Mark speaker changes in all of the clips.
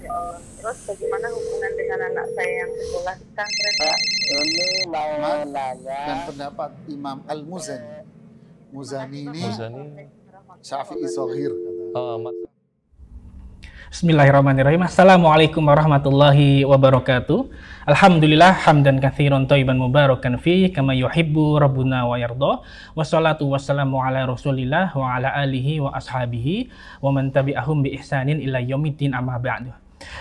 Speaker 1: ya Allah. Terus bagaimana hubungan dengan anak saya yang sekolah di pesantren?
Speaker 2: Ini mau
Speaker 3: dan
Speaker 2: nanya
Speaker 3: pendapat Imam Al-Muzani. Muzani ini
Speaker 4: Muzani.
Speaker 3: Syafi'i Soghir kata.
Speaker 5: Bismillahirrahmanirrahim. Assalamualaikum warahmatullahi wabarakatuh. Alhamdulillah hamdan katsiran thayyiban mubarakan fi kama yuhibbu rabbuna wa yarda. Wassalatu wassalamu ala Rasulillah wa ala alihi wa ashabihi wa man tabi'ahum bi ihsanin ila yaumiddin, amma ba'du.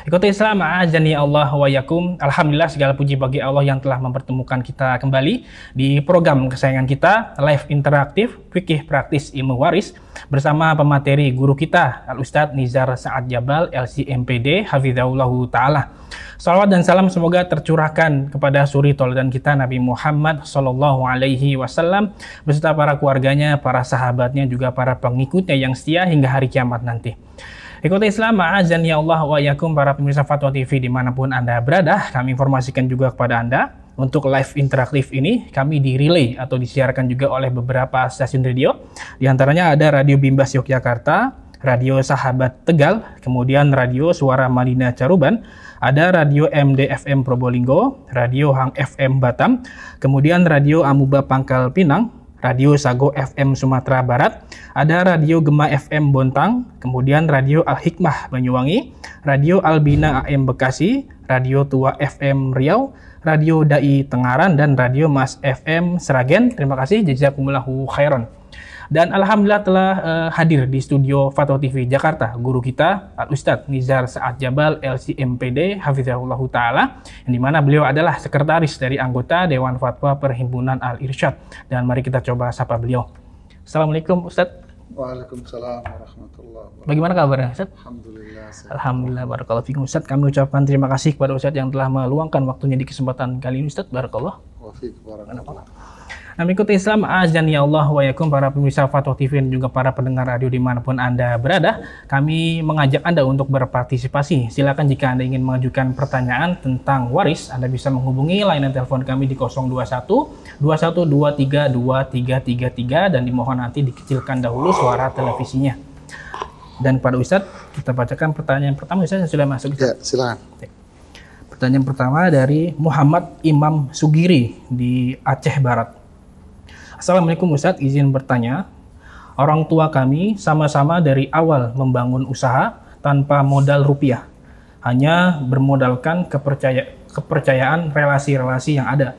Speaker 5: Ikhwati Islam, a'azani Allah wa yakum. Alhamdulillah segala puji bagi Allah yang telah mempertemukan kita kembali di program kesayangan kita, live interaktif fikih praktis ilmu waris bersama pemateri guru kita Al-Ustadz Nizar Sa'ad Jabal LC-MPD hafizahullahu ta'ala. Salawat dan salam semoga tercurahkan kepada suri tauladan kita Nabi Muhammad Sallallahu Alaihi Wasallam beserta para keluarganya, para sahabatnya, juga para pengikutnya yang setia hingga hari kiamat nanti. Ikhwati Islam, ma'azani Allah wa yakum, para pemirsa Fatwa TV dimanapun Anda berada, kami informasikan juga kepada Anda untuk live interaktif ini kami direlay atau disiarkan juga oleh beberapa stasiun radio. Di antaranya ada Radio Bimbas Yogyakarta, Radio Sahabat Tegal, kemudian Radio Suara Madinah Caruban, ada Radio MDFM Probolinggo, Radio Hang FM Batam, kemudian Radio Amuba Pangkal Pinang, Radio Sago FM Sumatera Barat, ada Radio Gema FM Bontang, kemudian Radio Al-Hikmah Banyuwangi, Radio Albina AM Bekasi, Radio Tua FM Riau, Radio Dai Tengaran, dan Radio Mas FM Seragen. Terima kasih, jazakumullahu khairan. Dan alhamdulillah telah hadir di studio Fatwa TV Jakarta guru kita Al-Ustadz Nizar Sa'ad Jabal LC-MPD hafizahullahu ta'ala, yang dimana beliau adalah sekretaris dari anggota Dewan Fatwa Perhimpunan Al-Irsyad. Dan mari kita coba sapa beliau. Assalamualaikum Ustadz.
Speaker 3: Waalaikumsalam warahmatullahi wabarakatuh.
Speaker 5: Bagaimana kabarnya Ustadz?
Speaker 3: Alhamdulillah.
Speaker 5: Alhamdulillah, barakallahu fikum Ustadz. Kami ucapkan terima kasih kepada Ustadz yang telah meluangkan waktunya di kesempatan kali ini Ustadz. Barakallah.
Speaker 3: Wa fiik barakallah.
Speaker 5: Nah, mengikuti Islam, azani Allah wa yakum, para pemirsa Fatwa TV dan juga para pendengar radio dimanapun Anda berada, kami mengajak Anda untuk berpartisipasi. Silakan jika Anda ingin mengajukan pertanyaan tentang waris, Anda bisa menghubungi layanan telepon kami di 021 2123 2333, dan dimohon nanti dikecilkan dahulu suara televisinya. Dan pada Ustadz, kita bacakan pertanyaan pertama. Ustadz sudah masuk.
Speaker 3: Ya, silakan.
Speaker 5: Pertanyaan pertama dari Muhammad Imam Sugiri di Aceh Barat. Assalamualaikum Ustadz, izin bertanya. Orang tua kami sama-sama dari awal membangun usaha tanpa modal rupiah, hanya bermodalkan kepercayaan relasi-relasi yang ada.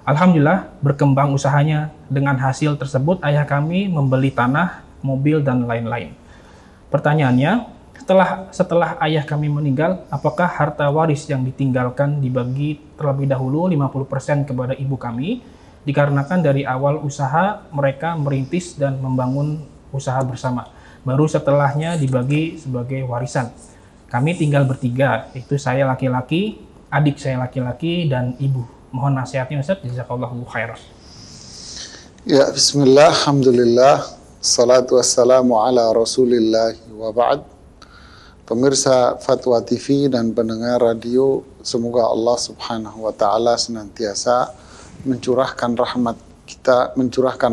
Speaker 5: Alhamdulillah berkembang usahanya. Dengan hasil tersebut ayah kami membeli tanah, mobil, dan lain-lain. Pertanyaannya, setelah ayah kami meninggal, apakah harta waris yang ditinggalkan dibagi terlebih dahulu 50% kepada ibu kami, dikarenakan dari awal usaha mereka merintis dan membangun usaha bersama, baru setelahnya dibagi sebagai warisan. Kami tinggal bertiga, yaitu saya laki-laki, adik saya laki-laki, dan ibu. Mohon nasihatnya Ustaz, jazakallahu khairan.
Speaker 3: Ya, bismillah, alhamdulillah, salatu wassalamu ala rasulillah wa ba'd. Pemirsa Fatwa TV dan pendengar radio, semoga Allah subhanahu wa ta'ala senantiasa mencurahkan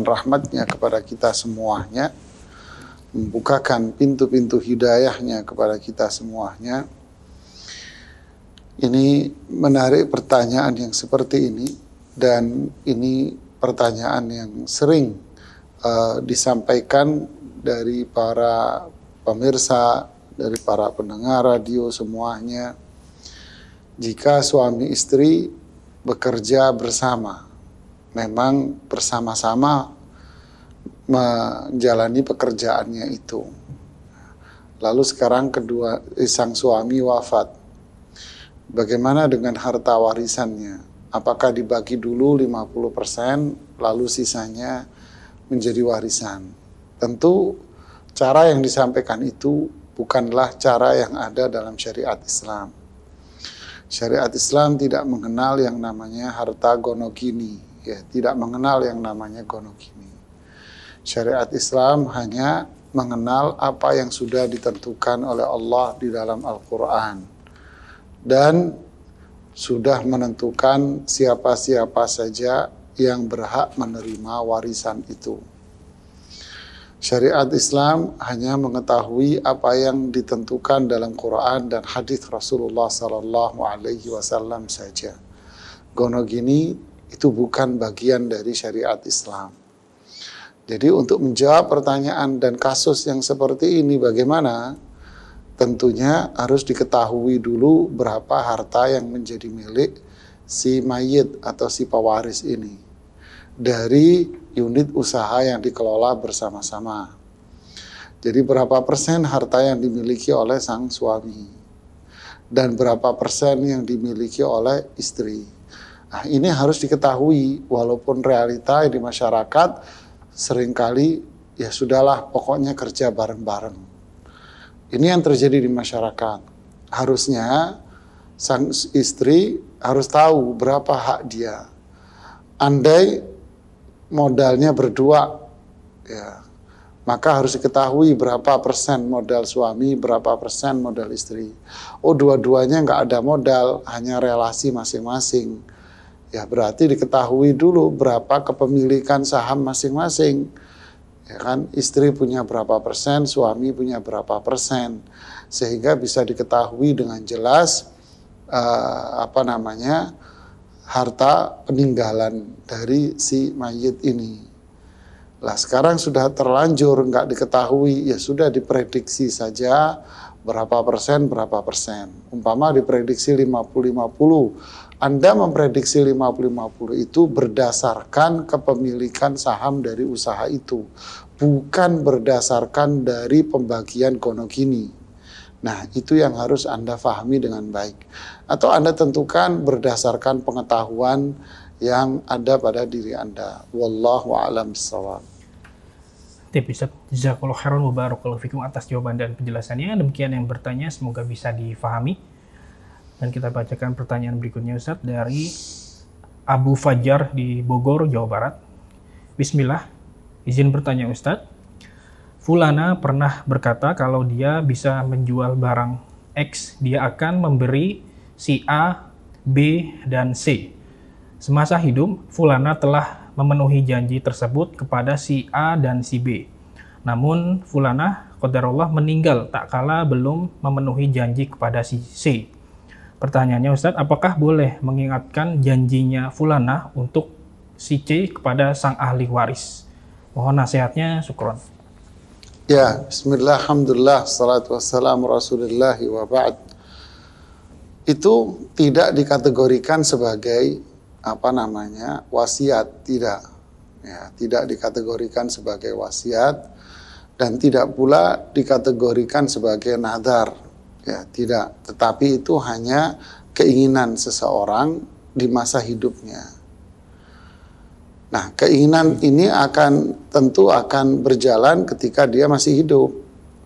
Speaker 3: rahmatnya kepada kita semuanya, membukakan pintu-pintu hidayahnya kepada kita semuanya. Ini menarik pertanyaan yang seperti ini, dan ini pertanyaan yang sering disampaikan dari para pemirsa, dari para pendengar radio semuanya. Jika suami istri bekerja bersama, memang bersama-sama menjalani pekerjaannya itu. Lalu sekarang sang suami wafat. Bagaimana dengan harta warisannya? Apakah dibagi dulu 50%, lalu sisanya menjadi warisan? Tentu cara yang disampaikan itu bukanlah cara yang ada dalam syariat Islam. Syariat Islam tidak mengenal yang namanya harta gonogini, ya, tidak mengenal yang namanya gonogini. Syariat Islam hanya mengenal apa yang sudah ditentukan oleh Allah di dalam Al-Quran, dan sudah menentukan siapa-siapa saja yang berhak menerima warisan itu. Syariat Islam hanya mengetahui apa yang ditentukan dalam Quran dan hadis Rasulullah Sallallahu Alaihi Wasallam saja. Gonogini itu bukan bagian dari syariat Islam. Jadi untuk menjawab pertanyaan dan kasus yang seperti ini bagaimana? Tentunya harus diketahui dulu berapa harta yang menjadi milik si mayit atau si pewaris ini dari unit usaha yang dikelola bersama-sama. Jadi berapa persen harta yang dimiliki oleh sang suami dan berapa persen yang dimiliki oleh istri. Nah, ini harus diketahui walaupun realita di masyarakat seringkali ya sudahlah pokoknya kerja bareng-bareng. Ini yang terjadi di masyarakat. Harusnya sang istri harus tahu berapa hak dia. Andai modalnya berdua, ya, maka harus diketahui berapa persen modal suami, berapa persen modal istri. Oh, dua-duanya nggak ada modal, hanya relasi masing-masing. Ya, berarti diketahui dulu berapa kepemilikan saham masing-masing. Ya kan, istri punya berapa persen, suami punya berapa persen, sehingga bisa diketahui dengan jelas harta peninggalan dari si mayit ini. Lah sekarang sudah terlanjur nggak diketahui, ya sudah diprediksi saja berapa persen. Umpama diprediksi 50-50, Anda memprediksi 50-50 itu berdasarkan kepemilikan saham dari usaha itu, bukan berdasarkan dari pembagian gonogini. Nah, itu yang harus Anda pahami dengan baik. Atau Anda tentukan berdasarkan pengetahuan yang ada pada diri Anda. Wallahu a'lam bishawab.
Speaker 5: Jazakallahu khairan wa barakallahu fikum atas jawaban dan penjelasannya. Demikian yang bertanya, semoga bisa difahami. Dan kita bacakan pertanyaan berikutnya Ustaz dari Abu Fajar di Bogor, Jawa Barat. Bismillah, izin bertanya Ustaz. Fulana pernah berkata kalau dia bisa menjual barang X, dia akan memberi si A, B, dan C. Semasa hidup, Fulana telah memenuhi janji tersebut kepada si A dan si B. Namun, Fulana qadarullah meninggal tak kala belum memenuhi janji kepada si C. Pertanyaannya Ustadz, apakah boleh mengingatkan janjinya Fulana untuk si C kepada sang ahli waris? Mohon nasihatnya, syukron.
Speaker 3: Ya, bismillah, alhamdulillah, salatu wassalamu rasulillahi wa ba'd. Itu tidak dikategorikan sebagai wasiat, tidak. Ya, tidak dikategorikan sebagai wasiat dan tidak pula dikategorikan sebagai nadar. Ya, tidak. Tetapi itu hanya keinginan seseorang di masa hidupnya. Nah, keinginan ini tentu akan berjalan ketika dia masih hidup.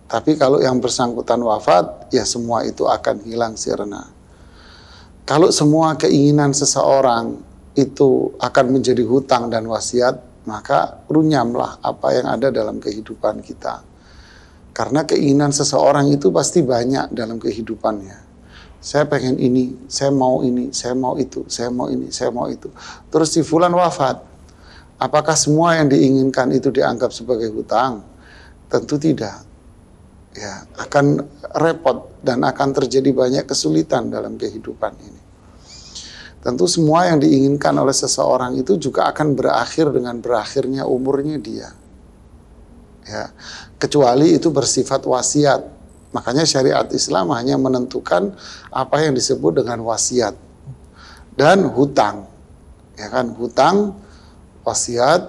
Speaker 3: Tapi kalau yang bersangkutan wafat, ya semua itu akan hilang sirna. Kalau semua keinginan seseorang itu akan menjadi hutang dan wasiat, maka runyamlah apa yang ada dalam kehidupan kita. Karena keinginan seseorang itu pasti banyak dalam kehidupannya. Saya pengen ini, saya mau ini, saya mau itu, saya mau ini, saya mau itu. Terus si fulan wafat. Apakah semua yang diinginkan itu dianggap sebagai hutang? Tentu tidak. Ya, akan repot dan akan terjadi banyak kesulitan dalam kehidupan ini. Tentu semua yang diinginkan oleh seseorang itu juga akan berakhir dengan berakhirnya umurnya dia. Ya, kecuali itu bersifat wasiat. Makanya syariat Islam hanya menentukan apa yang disebut dengan wasiat dan hutang. Ya kan, hutang, wasiat,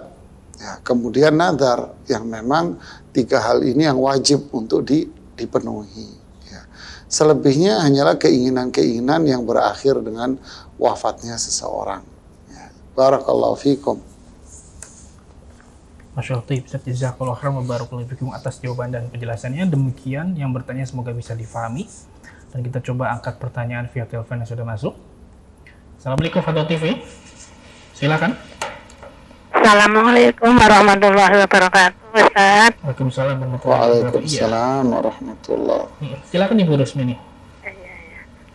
Speaker 3: ya, kemudian nadar, yang memang 3 hal ini yang wajib untuk dipenuhi. Ya. Selebihnya hanyalah keinginan-keinginan yang berakhir dengan wafatnya seseorang. Ya. Barakallahu fikum.
Speaker 5: Masya Allah, jazakallahu khairan wa barakallahu fikum atas jawaban dan penjelasannya. Demikian yang bertanya, semoga bisa difahami. Dan kita coba angkat pertanyaan via telepon yang sudah masuk. Assalamualaikum Fadl TV. Silakan.
Speaker 1: Assalamualaikum warahmatullahi wabarakatuh, Ustaz.
Speaker 5: Waalaikumsalam warahmatullahi wabarakatuh.
Speaker 3: Waalaikumsalam warahmatullahi.
Speaker 5: Silakan Ibu Rusmini.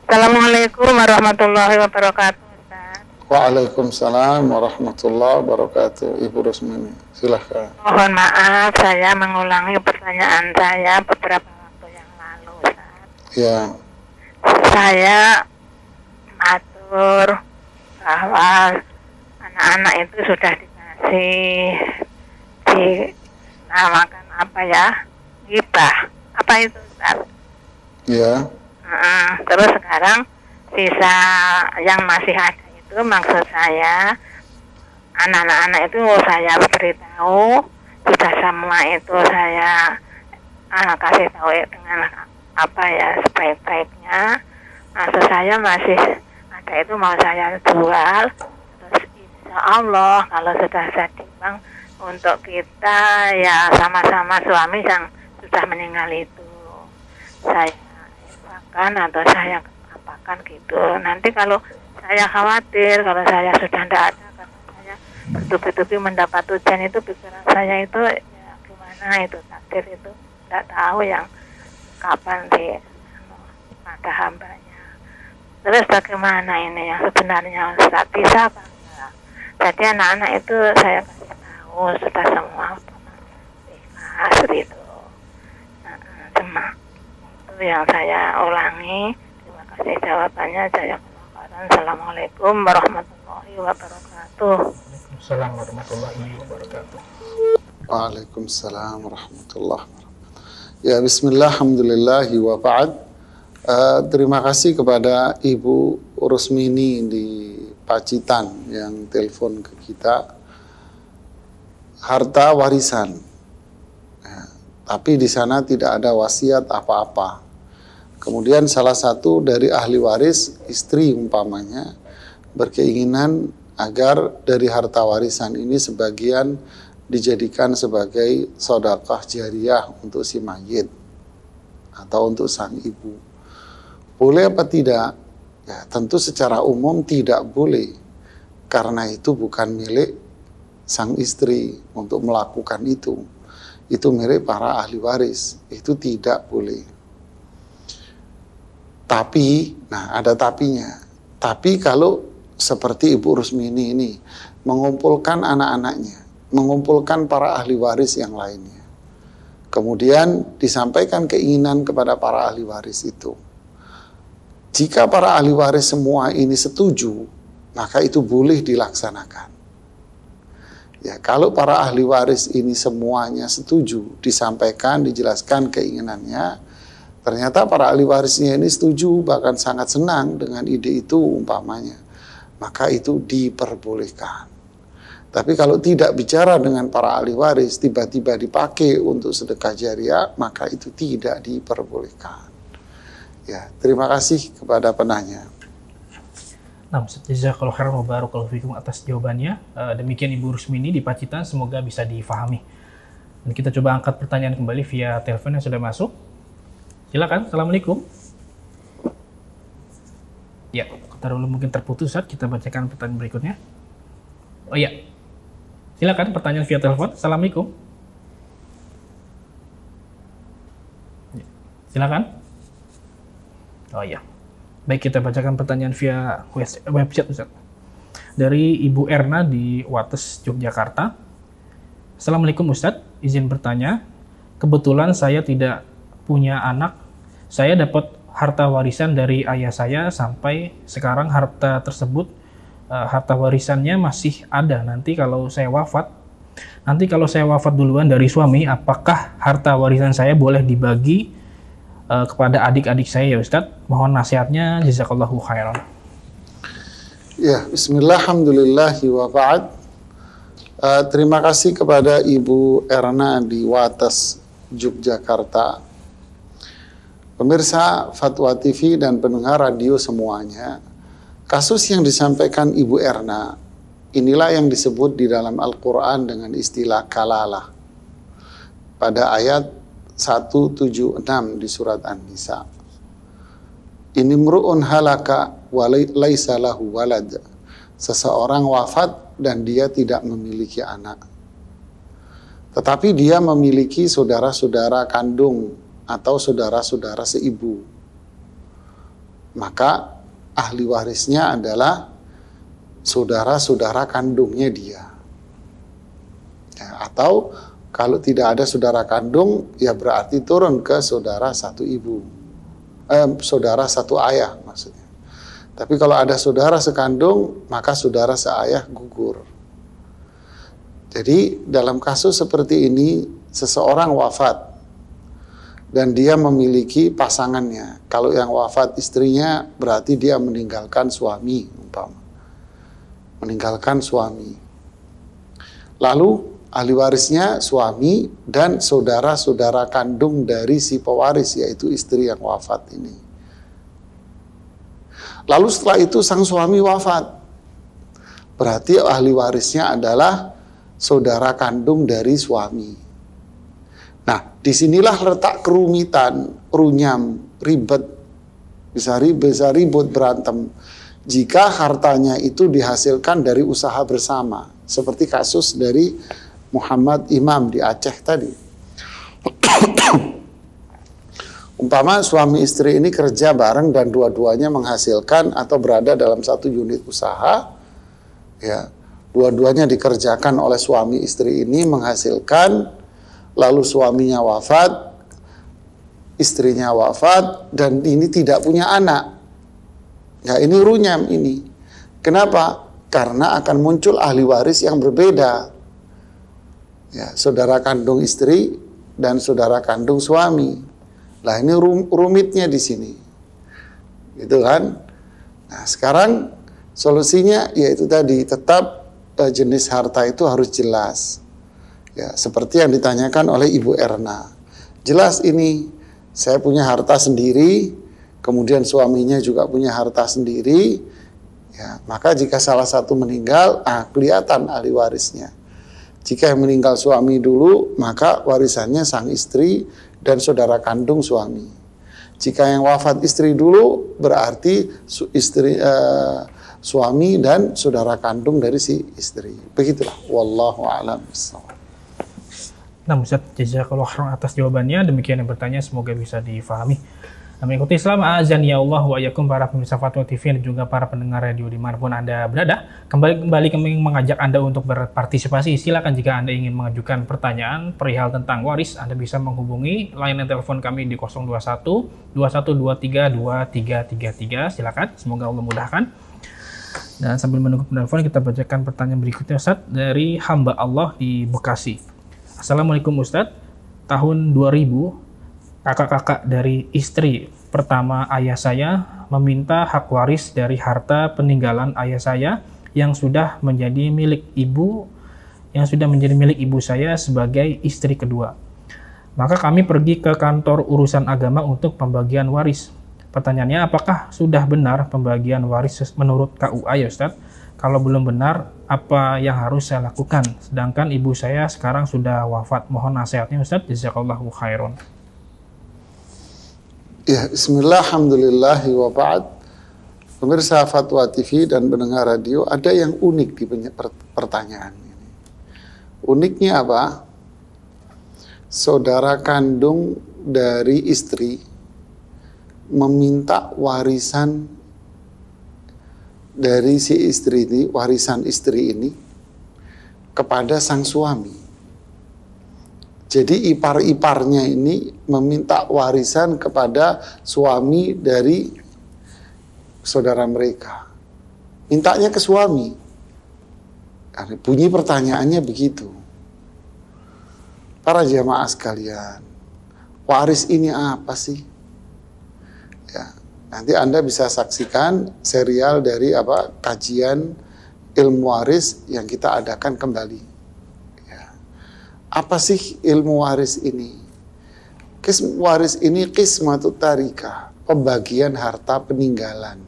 Speaker 1: Assalamualaikum warahmatullahi wabarakatuh, Ustaz.
Speaker 3: Waalaikumsalam warahmatullahi wabarakatuh. Ibu Rusmini, silahkan.
Speaker 1: Mohon maaf, saya mengulangi pertanyaan saya beberapa waktu yang lalu, Ustaz.
Speaker 3: Ya,
Speaker 1: Saya atur bahwa anak-anak itu sudah dinamakan apa ya? Ghibah. Apa itu, Ustaz?
Speaker 3: ya,
Speaker 1: Terus sekarang sisa yang masih ada itu, maksud saya anak-anak itu saya beritahu, sudah semua itu saya kasih tahu dengan apa ya sebaik-baiknya. Maksud saya masih ada itu mau saya jual. Terus insya Allah kalau sudah seimbang untuk kita ya sama-sama suami yang sudah meninggal itu saya apakan atau saya apakan gitu. Nanti kalau saya khawatir kalau saya sudah tidak ada karena saya bertubi-tubi mendapat ujian itu, pikiran saya itu ya gimana itu takdir itu tidak tahu yang kapan ada hambanya. Terus bagaimana ini yang sebenarnya Ustaz, bisa apa enggak? Jadi anak-anak itu saya kasih tahu sudah semua ikhlas gitu. Cuma itu yang saya ulangi. Terima kasih jawabannya. Assalamualaikum warahmatullahi wabarakatuh.
Speaker 5: Waalaikumsalam warahmatullahi wabarakatuh.
Speaker 3: Waalaikumsalam warahmatullahi wabarakatuh. Ya, bismillah, alhamdulillahi wa ba'd. Terima kasih kepada Ibu Rusmini di Pacitan yang telepon ke kita. Harta warisan, ya, tapi di sana tidak ada wasiat apa-apa. Kemudian salah satu dari ahli waris, istri umpamanya, berkeinginan agar dari harta warisan ini sebagian dijadikan sebagai sedekah jariah untuk si mayit atau untuk sang ibu. Boleh apa tidak? Ya, tentu secara umum tidak boleh. Karena itu bukan milik sang istri untuk melakukan itu. Itu milik para ahli waris. Itu tidak boleh. Tapi, nah ada tapinya. Tapi kalau seperti Ibu Rusmini ini mengumpulkan anak-anaknya, mengumpulkan para ahli waris yang lainnya. Kemudian disampaikan keinginan kepada para ahli waris itu. Jika para ahli waris semua ini setuju, maka itu boleh dilaksanakan. Ya, kalau para ahli waris ini semuanya setuju, disampaikan, dijelaskan keinginannya, ternyata para ahli warisnya ini setuju, bahkan sangat senang dengan ide itu umpamanya, maka itu diperbolehkan. Tapi kalau tidak bicara dengan para ahli waris, tiba-tiba dipakai untuk sedekah jariah, maka itu tidak diperbolehkan. Ya, terima kasih kepada penanya.
Speaker 5: Nah, jazakallahu khairan wa barakallahu fikum atas jawabannya. Demikian Ibu Rusmini di Pacitan, semoga bisa difahami. Dan kita coba angkat pertanyaan kembali via telepon yang sudah masuk. Silakan. Assalamualaikum. Ya, kita dulu mungkin terputus saat kita bacakan pertanyaan berikutnya. Oh iya. Silakan pertanyaan via telepon. Assalamualaikum. Ya, silakan. Oh iya. Baik, kita bacakan pertanyaan via website Ustaz. Dari Ibu Erna di Wates, Yogyakarta. Assalamualaikum Ustaz, izin bertanya. Kebetulan saya tidak punya anak. Saya dapat harta warisan dari ayah saya sampai sekarang harta tersebut, harta warisannya masih ada. Nanti kalau saya wafat duluan dari suami, apakah harta warisan saya boleh dibagi kepada adik-adik saya ya Ustadz? Mohon nasihatnya, jazakallahu khairan.
Speaker 3: Ya, bismillah, alhamdulillahi wa ba'd. Terima kasih kepada Ibu Erna di Wates, Yogyakarta. Pemirsa Fatwa TV dan pendengar radio semuanya, kasus yang disampaikan Ibu Erna, inilah yang disebut di dalam Al-Quran dengan istilah kalalah. Pada ayat 176 di surat An-Nisa. Inimru'un halaka wa laisa lahu walad. Seseorang wafat dan dia tidak memiliki anak. Tetapi dia memiliki saudara-saudara kandung atau saudara-saudara seibu. Maka ahli warisnya adalah saudara-saudara kandungnya dia. Ya, atau kalau tidak ada saudara kandung, ya berarti turun ke saudara satu ibu. Saudara satu ayah maksudnya. Tapi kalau ada saudara sekandung, maka saudara seayah gugur. Jadi dalam kasus seperti ini, seseorang wafat dan dia memiliki pasangannya. Kalau yang wafat istrinya, berarti dia meninggalkan suami, umpama. Meninggalkan suami. Lalu ahli warisnya suami dan saudara-saudara kandung dari si pewaris, yaitu istri yang wafat ini. Lalu setelah itu sang suami wafat. Berarti ahli warisnya adalah saudara kandung dari suami. Nah, disinilah letak kerumitan, runyam, ribet, bisa ribut, berantem. Jika hartanya itu dihasilkan dari usaha bersama, seperti kasus dari Muhammad Imam di Aceh tadi. Umpama suami istri ini kerja bareng dan dua-duanya menghasilkan atau berada dalam satu unit usaha, ya, dua-duanya dikerjakan oleh suami istri ini menghasilkan, lalu suaminya wafat, istrinya wafat, dan ini tidak punya anak. Ya, ini runyam ini. Kenapa? Karena akan muncul ahli waris yang berbeda. Ya, saudara kandung istri dan saudara kandung suami. Lah ini rumitnya di sini. Gitu kan? Nah, sekarang solusinya yaitu tadi, tetap jenis harta itu harus jelas. Ya, seperti yang ditanyakan oleh Ibu Erna. Jelas ini, saya punya harta sendiri, kemudian suaminya juga punya harta sendiri. Ya, maka jika salah satu meninggal, kelihatan ahli warisnya. Jika yang meninggal suami dulu, maka warisannya sang istri dan saudara kandung suami. Jika yang wafat istri dulu, berarti suami dan saudara kandung dari si istri. Begitulah. Wallahu a'lam bishawab.
Speaker 5: Nah, Ustaz, jazakallahu khairan atas jawabannya. Demikian yang bertanya, semoga bisa difahami. Mengikuti Islam, azan ya Allah wa yakum, para pemirsa Fatwa TV dan juga para pendengar radio dimanapun Anda berada. Kembali kami mengajak Anda untuk berpartisipasi. Silakan jika Anda ingin mengajukan pertanyaan perihal tentang waris, Anda bisa menghubungi layanan telepon kami di 021 2123 2333. Silakan, semoga Allah mudahkan. Dan sambil menunggu penelpon, kita bacakan pertanyaan berikutnya, Ustaz, dari hamba Allah di Bekasi. Assalamualaikum Ustaz, tahun 2000 kakak-kakak dari istri pertama ayah saya meminta hak waris dari harta peninggalan ayah saya yang sudah menjadi milik ibu saya sebagai istri kedua. Maka kami pergi ke kantor urusan agama untuk pembagian waris. Pertanyaannya, apakah sudah benar pembagian waris menurut KUA ya Ustaz? Kalau belum benar, apa yang harus saya lakukan? Sedangkan ibu saya sekarang sudah wafat. Mohon nasihatnya Ustaz. Jazakallahu khairan.
Speaker 3: Ya, bismillah, alhamdulillah, wa ba'd. Pemirsa Fatwa TV dan pendengar radio, ada yang unik di pertanyaan ini. Uniknya apa? Saudara kandung dari istri meminta warisan dari si istri ini, warisan istri ini kepada sang suami. Jadi ipar-iparnya ini meminta warisan kepada suami dari saudara mereka. Mintanya ke suami. Bunyi pertanyaannya begitu. Para jamaah sekalian, waris ini apa sih? Ya, nanti Anda bisa saksikan serial dari kajian ilmu waris yang kita adakan kembali. Apa sih ilmu waris ini? Waris ini qismatut tarikah, pembagian harta peninggalan.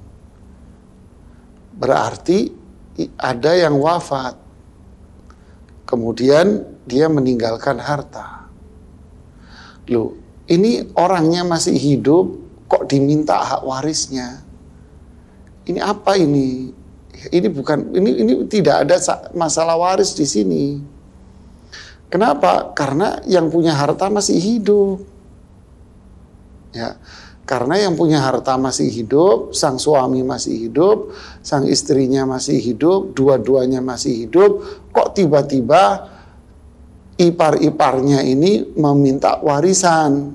Speaker 3: Berarti ada yang wafat, kemudian dia meninggalkan harta. Loh, ini orangnya masih hidup, kok diminta hak warisnya? Ini apa ini? Ini tidak ada masalah waris di sini. Kenapa? Karena yang punya harta masih hidup. Ya. Karena yang punya harta masih hidup, sang suami masih hidup, sang istrinya masih hidup, dua-duanya masih hidup, kok tiba-tiba ipar-iparnya ini meminta warisan.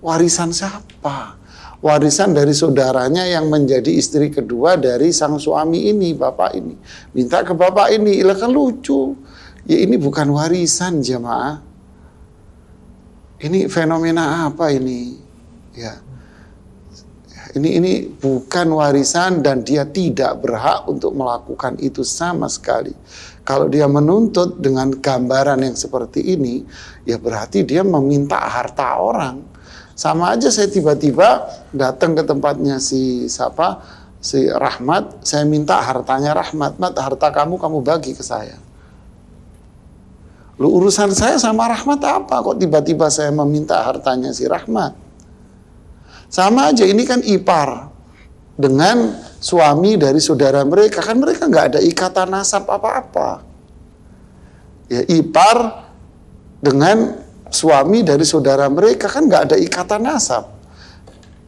Speaker 3: Warisan siapa? Warisan dari saudaranya yang menjadi istri kedua dari sang suami ini, bapak ini. Minta ke bapak ini, lah kan lucu. Ya ini bukan warisan jamaah. Ini fenomena apa ini? Ya. Ini bukan warisan dan dia tidak berhak untuk melakukan itu sama sekali. Kalau dia menuntut dengan gambaran yang seperti ini, ya berarti dia meminta harta orang. Sama aja saya tiba-tiba datang ke tempatnya si Rahmat, saya minta hartanya Rahmat, Mat, harta kamu bagi ke saya. Lu urusan saya sama Rahmat apa? Kok tiba-tiba saya meminta hartanya si Rahmat? Sama aja, ini kan ipar dengan suami dari saudara mereka, kan mereka nggak ada ikatan nasab apa-apa. Ya ipar dengan suami dari saudara mereka kan nggak ada ikatan nasab.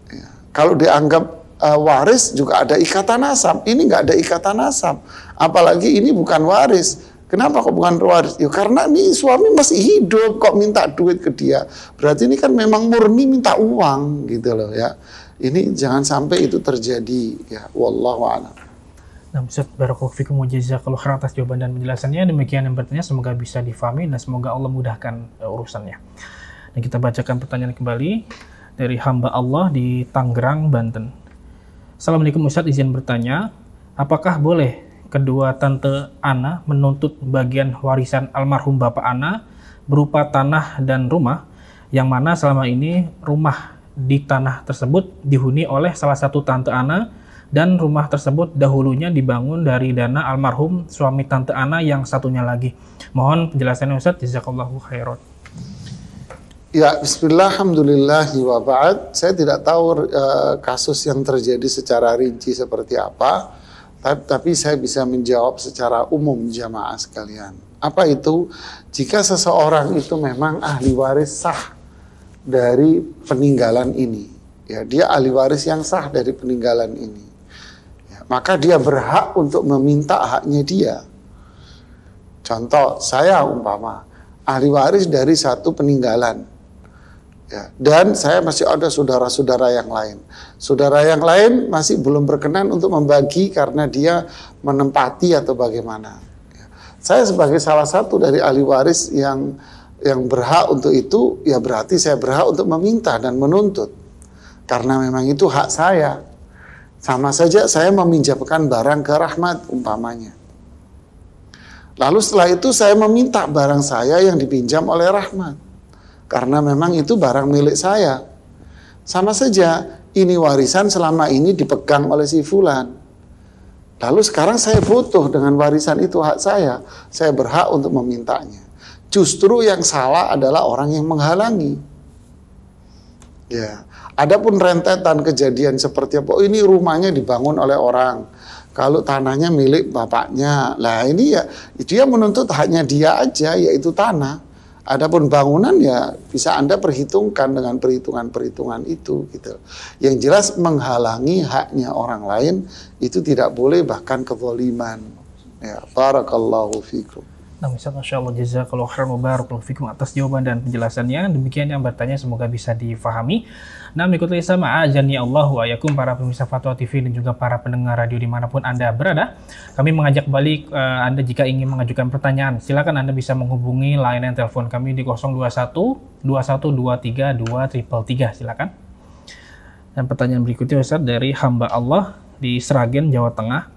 Speaker 3: Ya, kalau dianggap waris juga ada ikatan nasab, ini nggak ada ikatan nasab. Apalagi ini bukan waris. Kenapa kok bukan waris? Ya karena nih suami masih hidup kok minta duit ke dia. Berarti ini kan memang murni minta uang gitu loh ya. Ini jangan sampai itu terjadi ya. Wallahu a'lam.
Speaker 5: Nah, Ustaz, barakallahu fikum wa jazakallahu khairan atas jawaban dan penjelasannya. Demikian yang bertanya, semoga bisa difahami dan semoga Allah mudahkan urusannya. Dan kita bacakan pertanyaan kembali dari hamba Allah di Tangerang, Banten. Assalamualaikum Ustaz, izin bertanya, apakah boleh kedua tante Ana menuntut bagian warisan almarhum Bapak Ana berupa tanah dan rumah, yang mana selama ini rumah di tanah tersebut dihuni oleh salah satu tante Ana dan rumah tersebut dahulunya dibangun dari dana almarhum suami tante Ana yang satunya lagi. Mohon penjelasannya Ustaz, jazakallahu khairan.
Speaker 3: Ya, bismillah, alhamdulillah wa ba'd. Saya tidak tahu kasus yang terjadi secara rinci seperti apa. Tapi saya bisa menjawab secara umum jamaah sekalian. Apa itu? Jika seseorang itu memang ahli waris sah dari peninggalan ini, ya dia ahli waris yang sah dari peninggalan ini, ya, maka dia berhak untuk meminta haknya dia. Contoh, saya umpama ahli waris dari satu peninggalan. Ya, dan saya masih ada saudara-saudara yang lain. Saudara yang lain masih belum berkenan untuk membagi karena dia menempati atau bagaimana. Ya, saya sebagai salah satu dari ahli waris yang berhak untuk itu, ya berarti saya berhak untuk meminta dan menuntut. Karena memang itu hak saya. Sama saja saya meminjamkan barang ke Rahmat umpamanya. Lalu setelah itu saya meminta barang saya yang dipinjam oleh Rahmat. Karena memang itu barang milik saya. Sama saja, ini warisan selama ini dipegang oleh si fulan. Lalu sekarang saya butuh dengan warisan itu hak saya berhak untuk memintanya. Justru yang salah adalah orang yang menghalangi. Ya, adapun rentetan kejadian seperti apa? Oh, ini rumahnya dibangun oleh orang. Kalau tanahnya milik bapaknya. Lah ini ya, dia menuntut haknya dia aja, yaitu tanah. Adapun bangunan ya bisa Anda perhitungkan dengan perhitungan-perhitungan itu gitu. Yang jelas menghalangi haknya orang lain itu tidak boleh, bahkan kezaliman. Ya, barakallahu fikum.
Speaker 5: Nah, masyaallah, jazakallahu khairan wa barakallahu fikum atas jawaban dan penjelasannya. Demikian yang bertanya, semoga bisa difahami. Nah, mengikuti sama ajani Allah wa yakum para pemirsa Fatwa TV dan juga para pendengar radio dimanapun Anda berada. Kami mengajak balik Anda jika ingin mengajukan pertanyaan. Silakan Anda bisa menghubungi layanan telepon kami di 021 2123 2333. Silakan. Dan pertanyaan berikutnya Ustaz dari hamba Allah di Sragen, Jawa Tengah.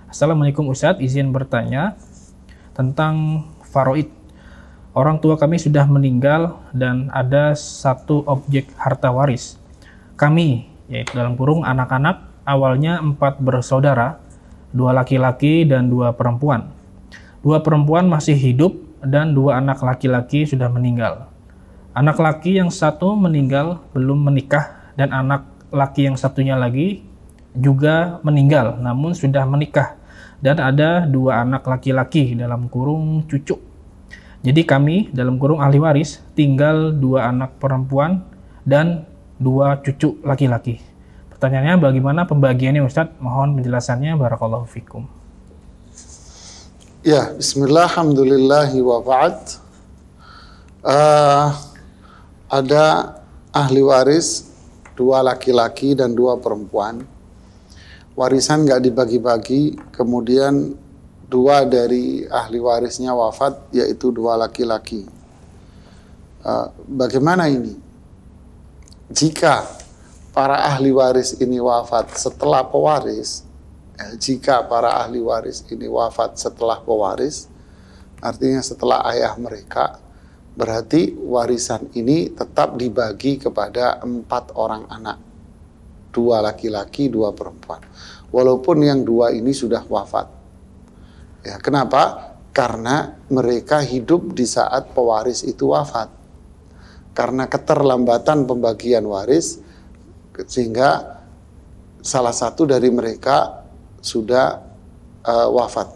Speaker 5: Assalamualaikum Ustaz, izin bertanya tentang faraid. Orang tua kami sudah meninggal dan ada satu objek harta waris. Kami, yaitu dalam kurung anak-anak, awalnya 4 bersaudara, 2 laki-laki dan 2 perempuan. 2 perempuan masih hidup dan 2 anak laki-laki sudah meninggal. Anak laki yang satu meninggal belum menikah dan anak laki yang satunya lagi juga meninggal namun sudah menikah. Dan ada 2 anak laki-laki dalam kurung cucu. Jadi kami dalam kurung ahli waris tinggal 2 anak perempuan dan 2 cucu laki-laki. Pertanyaannya bagaimana pembagiannya Ustadz? Mohon penjelasannya, barakallahu fikum.
Speaker 3: Ya, bismillah, alhamdulillahi wa ba'd. Ada ahli waris 2 laki-laki dan 2 perempuan. Warisan nggak dibagi-bagi, kemudian 2 dari ahli warisnya wafat, yaitu 2 laki-laki. Bagaimana ini? Jika para ahli waris ini wafat setelah pewaris, jika para ahli waris ini wafat setelah pewaris, artinya setelah ayah mereka, berarti warisan ini tetap dibagi kepada 4 orang anak. 2 laki-laki, 2 perempuan. Walaupun yang 2 ini sudah wafat. Ya, kenapa? Karena mereka hidup di saat pewaris itu wafat. Karena keterlambatan pembagian waris, sehingga salah satu dari mereka sudah wafat.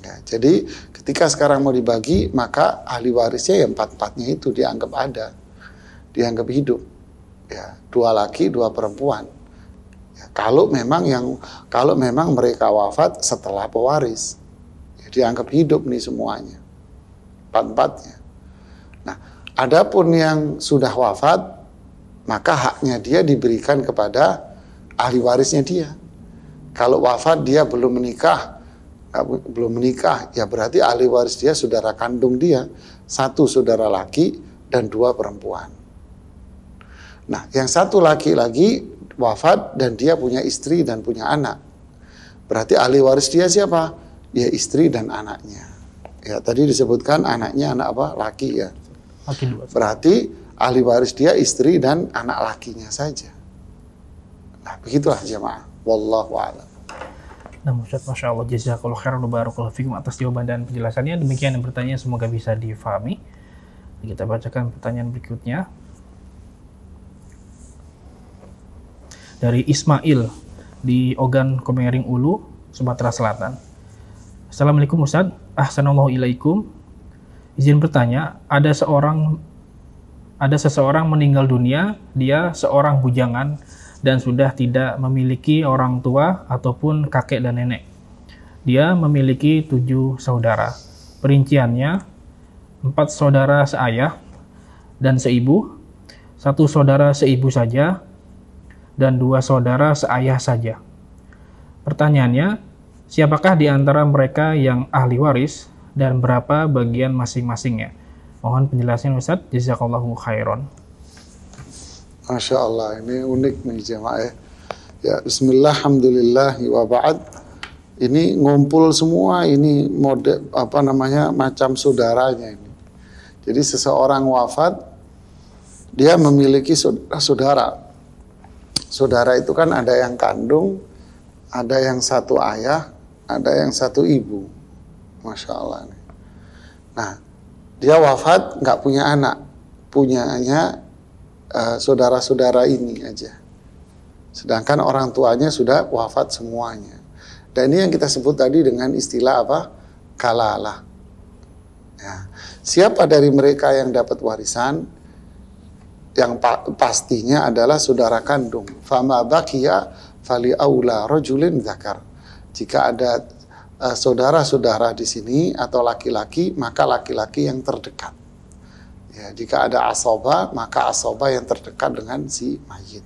Speaker 3: Ya, jadi ketika sekarang mau dibagi, maka ahli warisnya ya 4-4-nya itu dianggap ada, dianggap hidup. Ya, 2 laki, 2 perempuan. Ya, kalau memang mereka wafat setelah pewaris, ya, dianggap hidup nih semuanya, 4-4-nya. Nah, adapun yang sudah wafat, maka haknya dia diberikan kepada ahli warisnya dia. Kalau wafat dia belum menikah, ya berarti ahli waris dia saudara kandung dia, 1 saudara laki dan 2 perempuan. Nah, yang 1 laki lagi wafat dan dia punya istri dan punya anak. Berarti ahli waris dia siapa? Ya istri dan anaknya. Ya tadi disebutkan anaknya anak apa? Laki ya.
Speaker 5: Laki 2.
Speaker 3: Berarti ahli waris dia istri dan anak lakinya saja. Nah, begitulah jemaah. Wallahu a'lam.
Speaker 5: Nah, Ustaz, Masya Allah, jazakallahu khairan wa barakallahu fikum atas jawaban dan penjelasannya. Demikian yang bertanya, semoga bisa difahami. Kita bacakan pertanyaan berikutnya. Dari Ismail di Ogan Komering Ulu, Sumatera Selatan. Assalamualaikum Ustaz, ahsanallahu ilaikum. Izin bertanya, ada seseorang meninggal dunia, dia seorang bujangan dan sudah tidak memiliki orang tua ataupun kakek dan nenek. Dia memiliki 7 saudara. Perinciannya 4 saudara seayah dan seibu, 1 saudara seibu saja, dan 2 saudara seayah saja. Pertanyaannya, siapakah di antara mereka yang ahli waris dan berapa bagian masing-masingnya? Mohon penjelasan Ustaz, jazakallahu khairan.
Speaker 3: Masya Allah, ini unik nih jemaah. Ya, bismillah, alhamdulillah, wa ba'd. Ini ngumpul semua, ini mode macam saudaranya ini. Jadi seseorang wafat, dia memiliki saudara. Saudara itu kan ada yang kandung, ada yang 1 ayah, ada yang 1 ibu. Masya Allah. Nah, dia wafat nggak punya anak, punyanya saudara-saudara ini aja. Sedangkan orang tuanya sudah wafat semuanya. Dan ini yang kita sebut tadi dengan istilah apa? Kalalah. Ya. Siapa dari mereka yang dapat warisan? Yang pastinya adalah saudara kandung. Fama baqiya fali aula rajulin dzakar. Jika ada saudara-saudara di sini atau laki-laki, maka laki-laki yang terdekat. Ya, jika ada asoba, maka asoba yang terdekat dengan si mayit.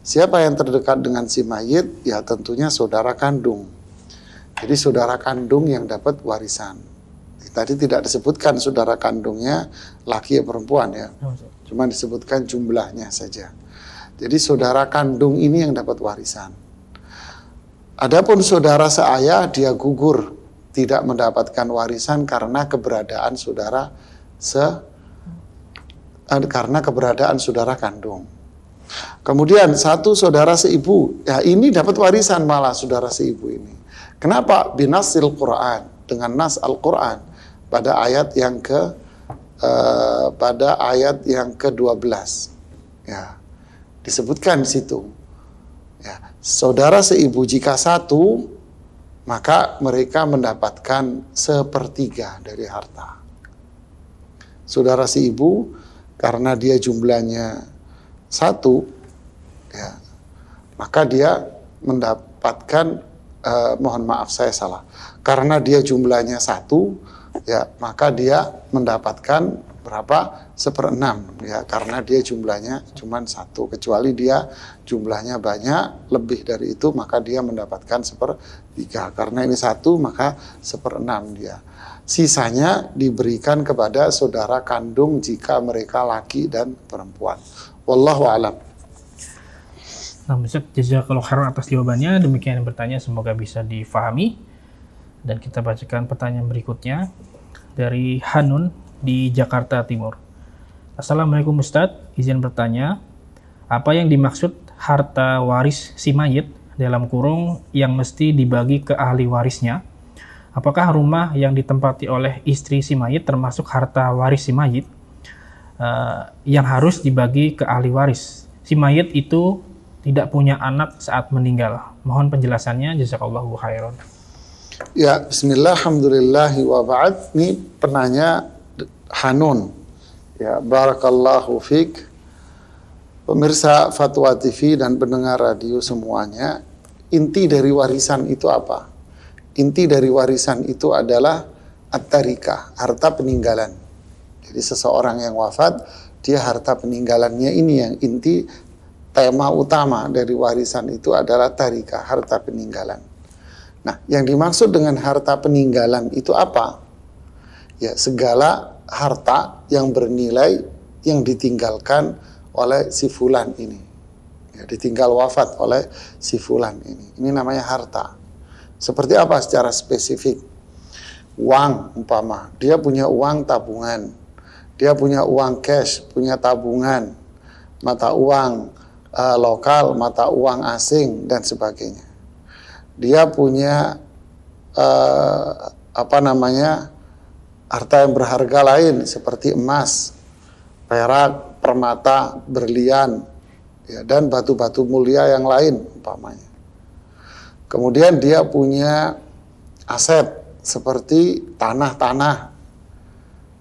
Speaker 3: Siapa yang terdekat dengan si mayit? Ya tentunya saudara kandung. Jadi saudara kandung yang dapat warisan. Tadi tidak disebutkan saudara kandungnya laki atau perempuan ya. Cuma disebutkan jumlahnya saja. Jadi saudara kandung ini yang dapat warisan. Adapun saudara seayah, dia gugur, tidak mendapatkan warisan karena keberadaan saudara kandung. Kemudian 1 saudara seibu, ya ini dapat warisan malah saudara seibu ini. Kenapa? Binasil Quran, dengan nas Al-Quran pada ayat yang ke-12. Ya. Disebutkan di situ. Ya, saudara seibu jika 1, maka mereka mendapatkan 1/3 dari harta. Saudara seibu karena dia jumlahnya satu, ya, maka dia mendapatkan, mohon maaf saya salah, karena dia jumlahnya satu, ya, maka dia mendapatkan berapa? 1/6, ya, karena dia jumlahnya cuma satu. Kecuali dia jumlahnya banyak, lebih dari itu, maka dia mendapatkan 1/3. Karena ini satu, maka 1/6 dia. Sisanya diberikan kepada saudara kandung jika mereka laki dan perempuan. Wallahu a'lam.
Speaker 5: Nah, Ustaz, jazakallahu khairan atas jawabannya. Demikian yang bertanya, semoga bisa difahami. Dan kita bacakan pertanyaan berikutnya dari Hanun di Jakarta Timur. Assalamualaikum Ustadz, izin bertanya, apa yang dimaksud harta waris si mayit dalam kurung yang mesti dibagi ke ahli warisnya? Apakah rumah yang ditempati oleh istri si mayit termasuk harta waris si mayit yang harus dibagi ke ahli waris? Si mayit itu tidak punya anak saat meninggal. Mohon penjelasannya, jazakallahu khairan.
Speaker 3: Ya, bismillah, alhamdulillah, wa ba'd. Ini penanya Hanun. Ya, barakallahu fiik. Pemirsa Fatwa TV dan pendengar radio semuanya, inti dari warisan itu apa? Inti dari warisan itu adalah at-tarikah, harta peninggalan. Jadi seseorang yang wafat, dia harta peninggalannya ini yang inti, tema utama dari warisan itu adalah tarikah, harta peninggalan. Nah, yang dimaksud dengan harta peninggalan itu apa? Ya, segala harta yang bernilai yang ditinggalkan oleh si fulan ini. Ya, ditinggal wafat oleh si fulan ini. Ini namanya harta. Seperti apa secara spesifik? Uang umpama, dia punya uang tabungan. Dia punya uang cash, punya tabungan, mata uang lokal, mata uang asing, dan sebagainya. Dia punya harta yang berharga lain seperti emas, perak, permata, berlian, ya, dan batu-batu mulia yang lain umpamanya. Kemudian dia punya aset seperti tanah-tanah.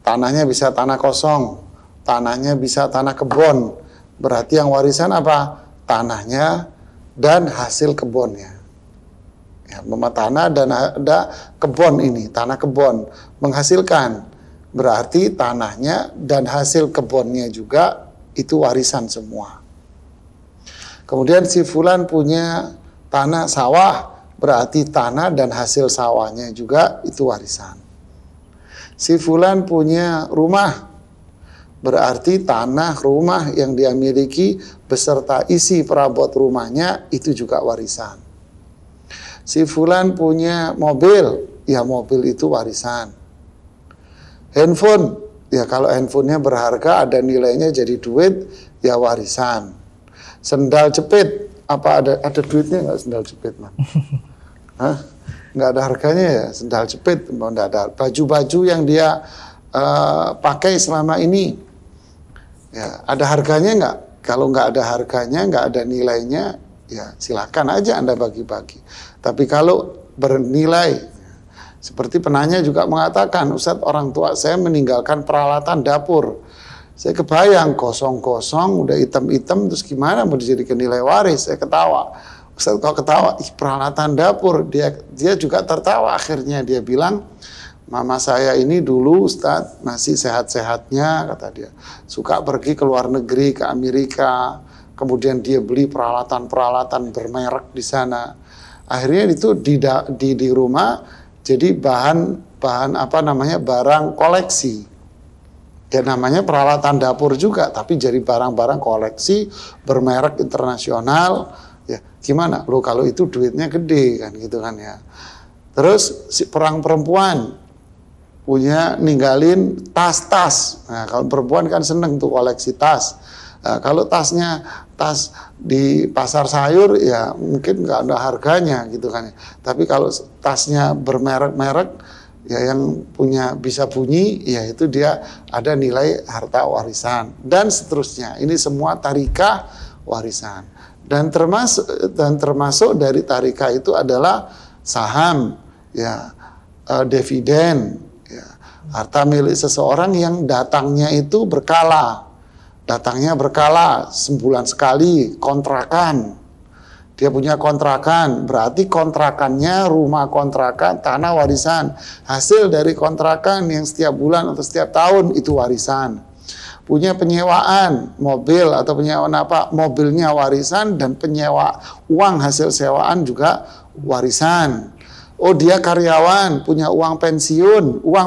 Speaker 3: Tanahnya bisa tanah kosong, tanahnya bisa tanah kebun. Berarti yang warisan apa? Tanahnya dan hasil kebunnya. Ya, tanah dan ada kebun ini, tanah kebun menghasilkan. Berarti tanahnya dan hasil kebunnya juga itu warisan semua. Kemudian si fulan punya tanah sawah, berarti tanah dan hasil sawahnya juga itu warisan. Si fulan punya rumah, berarti tanah rumah yang dia miliki beserta isi perabot rumahnya itu juga warisan. Si fulan punya mobil, ya mobil itu warisan. Handphone, ya kalau handphonenya berharga ada nilainya jadi duit, ya warisan. Sendal jepit, apa ada duitnya nggak sendal jepit, man? Hah? Nggak ada harganya ya sendal jepit, nggak ada. Baju-baju yang dia pakai selama ini, ya ada harganya nggak? Kalau nggak ada harganya, nggak ada nilainya, ya silakan aja Anda bagi-bagi. Tapi kalau bernilai, seperti penanya juga mengatakan, Ustadz, orang tua saya meninggalkan peralatan dapur. Saya kebayang kosong-kosong, udah hitam-hitam, terus gimana mau dijadikan nilai waris? Saya ketawa. Ustadz kalau ketawa, peralatan dapur. Dia juga tertawa, akhirnya dia bilang, mama saya ini dulu Ustadz masih sehat-sehatnya, kata dia. Suka pergi ke luar negeri, ke Amerika. Kemudian dia beli peralatan-peralatan bermerek di sana. Akhirnya itu di rumah jadi bahan barang koleksi. Ya namanya peralatan dapur juga, tapi jadi barang-barang koleksi bermerek internasional. Ya gimana? Loh kalau itu duitnya gede kan gitu kan ya. Terus si perempuan punya ninggalin tas-tas. Nah, kalau perempuan kan seneng tuh koleksi tas. Nah, kalau tas di pasar sayur ya mungkin nggak ada harganya gitu kan. Tapi kalau tasnya bermerek-merek ya yang punya bisa bunyi ya itu dia ada nilai harta warisan dan seterusnya. Ini semua tarikah warisan. Dan termasuk dari tarikah itu adalah saham, ya, dividen, ya, harta milik seseorang yang datangnya itu berkala. Datangnya berkala, sebulan sekali, kontrakan. Dia punya kontrakan, berarti kontrakannya rumah kontrakan, tanah warisan. Hasil dari kontrakan yang setiap bulan atau setiap tahun itu warisan. Punya penyewaan mobil atau penyewaan apa, mobilnya warisan, dan penyewa uang hasil sewaan juga warisan. Oh, dia karyawan, punya uang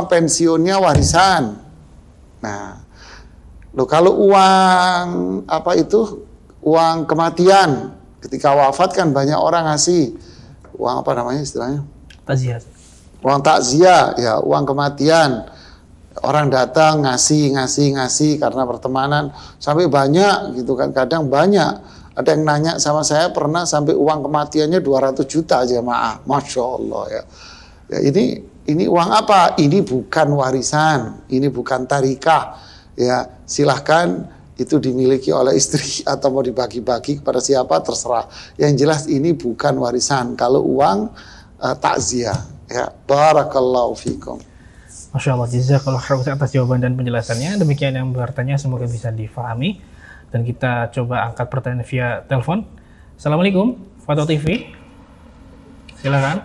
Speaker 3: pensiunnya warisan. Nah, loh, kalau uang apa itu, uang kematian, ketika wafat kan banyak orang ngasih uang apa namanya istilahnya?
Speaker 5: Takziah.
Speaker 3: Uang takziah, ya, uang kematian. Orang datang ngasih karena pertemanan sampai banyak gitu kan. Kadang banyak. Ada yang nanya sama saya pernah sampai uang kematiannya 200 juta jemaah. Masya Allah ya. Ya, ini uang apa? Ini bukan warisan, ini bukan tarikah. Ya, silahkan itu dimiliki oleh istri atau mau dibagi-bagi kepada siapa terserah. Yang jelas ini bukan warisan. Kalau uang takziah. Ya, barakallahu fikum.
Speaker 5: Masya Allah, jazakallahu khairan atas jawaban dan penjelasannya. Demikian yang bertanya, semoga bisa difahami. Dan kita coba angkat pertanyaan via telepon. Assalamualaikum, Fatwa TV. Silakan.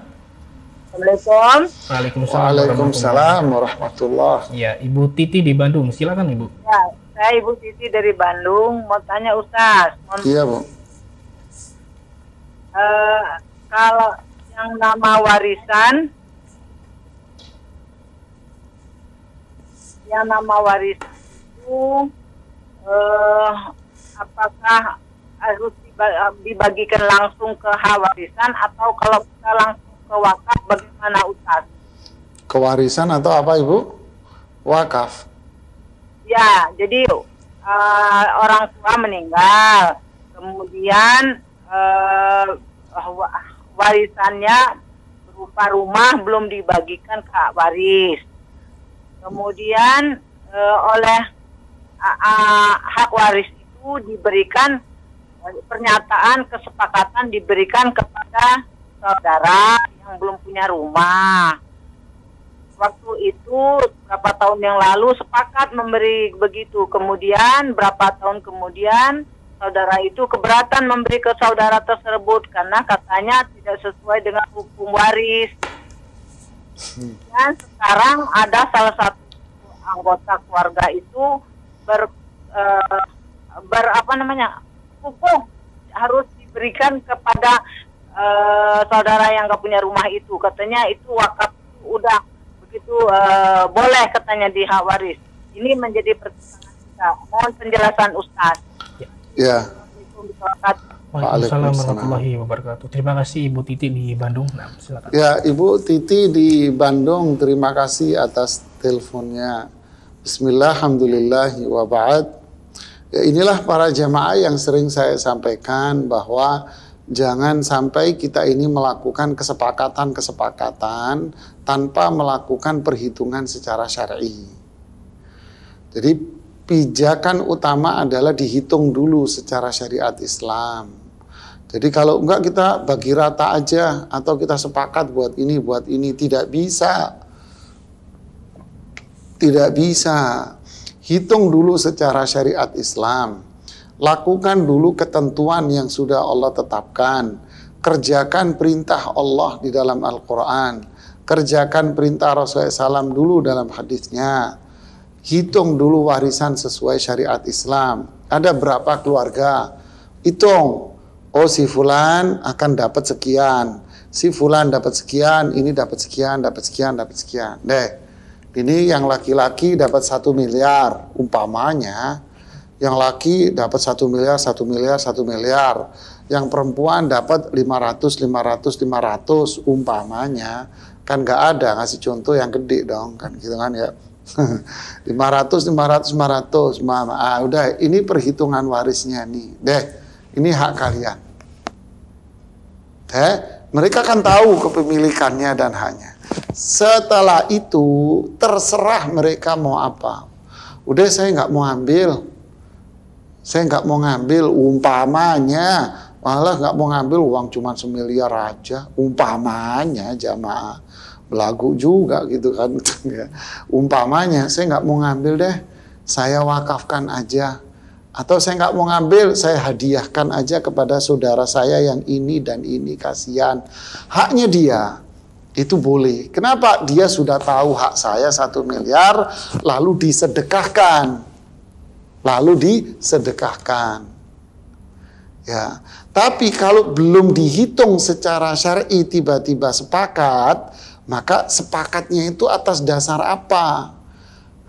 Speaker 1: Assalamualaikum.
Speaker 3: Waalaikumsalam warahmatullahi.
Speaker 5: Ya, Ibu Titi di Bandung. Silakan, Ibu.
Speaker 1: Ya, saya Ibu Titi dari Bandung. Mau tanya Ustaz.
Speaker 3: Iya, Bu.
Speaker 1: Kalau yang nama warisan, itu apakah harus dibagikan langsung ke warisan atau kalau kita langsung ke wakaf bagaimana Ustaz?
Speaker 3: Kewarisan atau apa Ibu? Wakaf.
Speaker 1: Ya, jadi orang tua meninggal, kemudian warisannya berupa rumah belum dibagikan ke waris. Kemudian oleh hak waris itu diberikan pernyataan kesepakatan diberikan kepada saudara yang belum punya rumah. Waktu itu berapa tahun yang lalu sepakat memberi begitu. Kemudian berapa tahun kemudian saudara itu keberatan memberi ke saudara tersebut karena katanya tidak sesuai dengan hukum waris. Dan sekarang ada salah satu anggota keluarga itu hukum harus diberikan kepada saudara yang gak punya rumah itu. Katanya itu wakaf udah begitu boleh katanya di hak waris. Ini menjadi pertimbangan kita. Mohon penjelasan Ustaz.
Speaker 3: Ya.
Speaker 5: Waalaikumsalam warahmatullahi wabarakatuh. Terima kasih Ibu Titi di Bandung. Nah, silakan.
Speaker 3: Ya, Ibu Titi di Bandung, terima kasih atas teleponnya. Bismillah, alhamdulillahi wa ba'd. Ya, inilah para jamaah yang sering saya sampaikan bahwa jangan sampai kita ini melakukan kesepakatan-kesepakatan tanpa melakukan perhitungan secara syar'i. Jadi pijakan utama adalah dihitung dulu secara syariat Islam. Jadi kalau enggak kita bagi rata aja atau kita sepakat buat ini, tidak bisa. Tidak bisa. Hitung dulu secara syariat Islam. Lakukan dulu ketentuan yang sudah Allah tetapkan. Kerjakan perintah Allah di dalam Al-Quran. Kerjakan perintah Rasulullah SAW dulu dalam hadisnya. Hitung dulu warisan sesuai syariat Islam. Ada berapa keluarga? Hitung. Oh, si fulan akan dapat sekian. Si fulan dapat sekian, ini dapat sekian, dapat sekian, dapat sekian. Ini yang laki-laki dapat 1 miliar. Umpamanya, yang laki dapat 1 miliar, 1 miliar, 1 miliar. Yang perempuan dapat 500, 500, 500. Umpamanya, kan nggak ada ngasih contoh yang gede dong, kan gitu kan ya. 500, 500, 500. Udah, ini perhitungan warisnya nih. Ini hak kalian. Mereka kan tahu kepemilikannya dan haknya. Setelah itu terserah mereka mau apa. Udah, saya nggak mau ambil. Saya nggak mau ngambil. Umpamanya, malah nggak mau ngambil uang cuma 1 miliar aja. Umpamanya jamaah. Belagu juga gitu kan. Umpamanya saya nggak mau ngambil deh, saya wakafkan aja. Atau saya nggak mau ngambil, saya hadiahkan aja kepada saudara saya yang ini dan ini, kasihan. Haknya dia, itu boleh. Kenapa? Dia sudah tahu hak saya 1 miliar, lalu disedekahkan. Ya, tapi kalau belum dihitung secara syar'i tiba-tiba sepakat, maka sepakatnya itu atas dasar apa?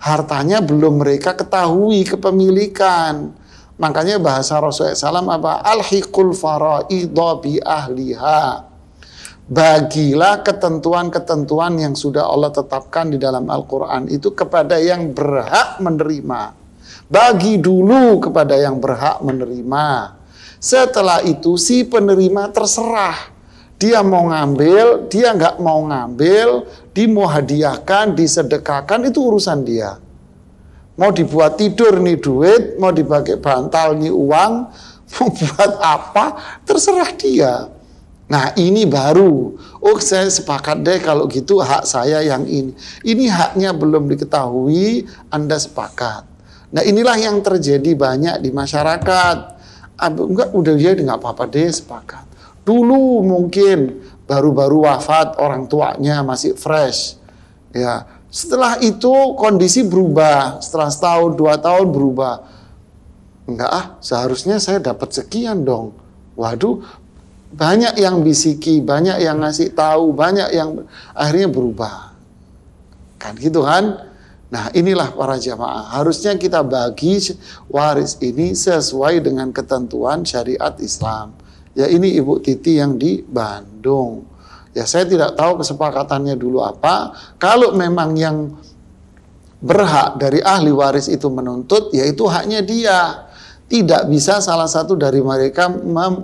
Speaker 3: Hartanya belum mereka ketahui kepemilikan. Makanya bahasa Rasulullah SAW apa? Alhiqul faraidha bi ahliha. Bagilah ketentuan-ketentuan yang sudah Allah tetapkan di dalam Al-Quran itu kepada yang berhak menerima. Bagi dulu kepada yang berhak menerima. Setelah itu si penerima terserah. Dia mau ngambil, dia nggak mau ngambil, dia mau hadiahkan, disedekahkan, itu urusan dia. Mau dibuat tidur nih duit, mau dipakai bantal nih uang, mau buat apa, terserah dia. Nah ini baru, oh saya sepakat deh kalau gitu hak saya yang ini. Ini haknya belum diketahui, Anda sepakat. Nah inilah yang terjadi banyak di masyarakat. Enggak, udah dia nggak apa-apa deh sepakat. Dulu mungkin baru-baru wafat orang tuanya masih fresh, ya. Setelah itu kondisi berubah, setelah 1 tahun 2 tahun berubah. Enggak seharusnya saya dapat sekian dong. Waduh, banyak yang bisiki, banyak yang ngasih tahu, banyak yang akhirnya berubah. Kan gitu kan? Nah inilah para jamaah, harusnya kita bagi waris ini sesuai dengan ketentuan syariat Islam. Ya ini Ibu Titi yang di Bandung. Ya saya tidak tahu kesepakatannya dulu apa. Kalau memang yang berhak dari ahli waris itu menuntut, ya itu haknya dia. Tidak bisa salah satu dari mereka